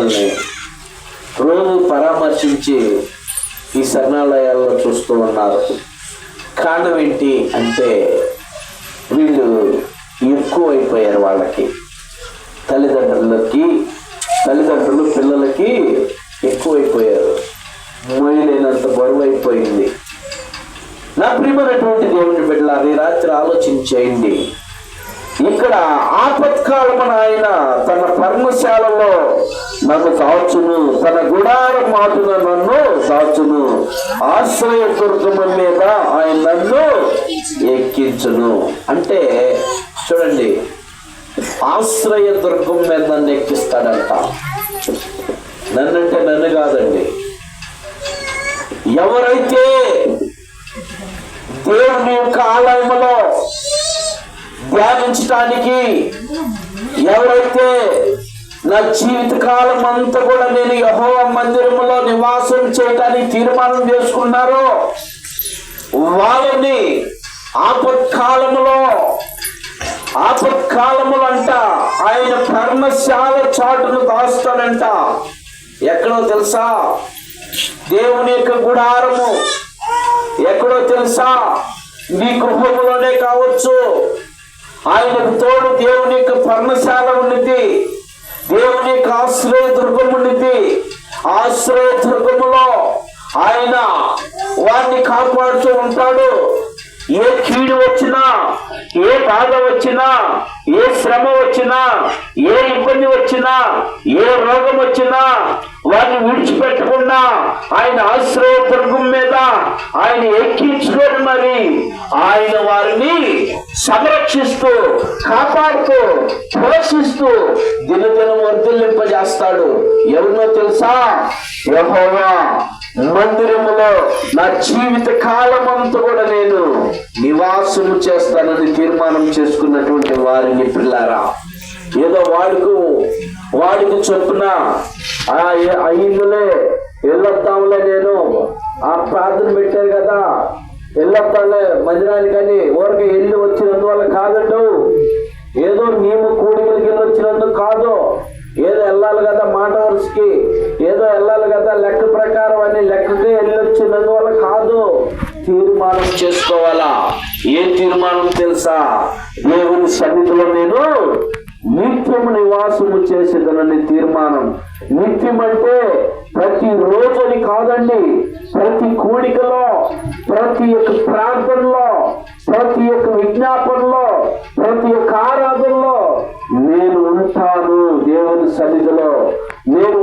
పిల్లల్ని రోజు పరామర్శించి ఈ శరణాలయాల్లో చూస్తూ ఉన్నారు. కారణం ఏంటి అంటే వీళ్ళు ఎక్కువైపోయారు. వాళ్ళకి తల్లిదండ్రులు పిల్లలకి ఎక్కువైపోయారు. మోయలేనంత బరువు అయిపోయింది. నా ప్రియమైనటువంటి దేవుని బిడ్డలారా, ఈ రాత్రి ఆలోచించేయండి. ఇక్కడ ఆపత్కాలమున ఆయన తన పర్ణశాలలో నన్ను దాచును, తన గుడారం మాటున నన్ను దాచును, ఆశ్రయదుర్గము మీద ఆయన నన్ను ఎక్కించును. అంటే చూడండి, ఆశ్రయదుర్గం మీద నన్ను ఎక్కిస్తాడంట. నన్నంటే నన్ను కాదండి. ఎవరైతే దేవుని యొక్క ఆలయంలో ధ్యానించటానికి, ఎవరైతే నా జీవిత కాలం అంతా కూడా నేను యెహోవా మందిరములో నివాసం చేయటానికి తీర్మానం చేసుకున్నారో వాళ్ళని ఆపత్కాలములంట ఆయన పర్ణశాల చాటును దాస్తాడంట. ఎక్కడో తెలుసా? దేవుని యొక్క గుడారము. ఎక్కడో తెలుసా? మీ గృహములోనే కావచ్చు. ఆయనకు తోడు దేవుని యొక్క పర్ణశాల ఉన్నది, దేవుని యొక్క ఆశ్రయదుర్గం ఉన్నది. ఆశ్రయదుర్గములో ఆయన వారిని కాపాడుతూ ఉంటాడు. ఏ కీడు వచ్చినా, ఏ బాధ వచ్చినా, ఏ శ్రమ వచ్చినా, ఏ ఇబ్బంది వచ్చినా, ఏ రోగం వచ్చినా వారిని విడిచిపెట్టకుండా ఆయన ఆశ్రయదుర్గం మీద ఆయన ఎక్కించుకొని మరి ఆయన వారిని సంరక్షిస్తూ, కాపాడుతూ, పోషిస్తూ దినదినం వర్ధిల్లింపజేస్తాడు. ఎవరినో తెలుసా? యెహోవా మందిరములో నా జీవిత కాలం అంతా కూడా నేను నివాసము చేస్తానని తీర్మానం చేసుకున్నటువంటి వారిని పిల్లారా, ఏదో వాడికి చొప్పున అయ్యిందులే వెళ్ళొద్దాంలే, నేను ఆ ప్రార్థన పెట్టారు కదా వెళ్ళొద్దాంలే మందిరానికని ఊరికి వెళ్ళి వచ్చినందువల్ల కాదండు. ఏదో మేము కూడికలకి వెళ్ళి వచ్చినందుకు కాదు. ఏదో వెళ్ళాలి కదా మాట వరుసకి, ఏదో వెళ్ళాలి కదా లెక్క ప్రకారం అని లెక్కకే వెళ్ళొచ్చినందువల్ల కాదు. తీర్మానం చేసుకోవాలా. ఏ తీర్మానం తెలుసా? దేవుని సన్నిధిలో నేను నిత్యము నివాసము చేసేదనని తీర్మానం. నిత్యం అంటే ప్రతి రోజుని కాదండి, ప్రతి కూడికలో, ప్రతి ఒక్క ప్రార్థనలో, ప్రతి ఒక్క విజ్ఞాపనలో, ప్రతి ఒక్క ఆరాధనలో నేను ఉంటాను. దేవుని సన్నిధిలో నేను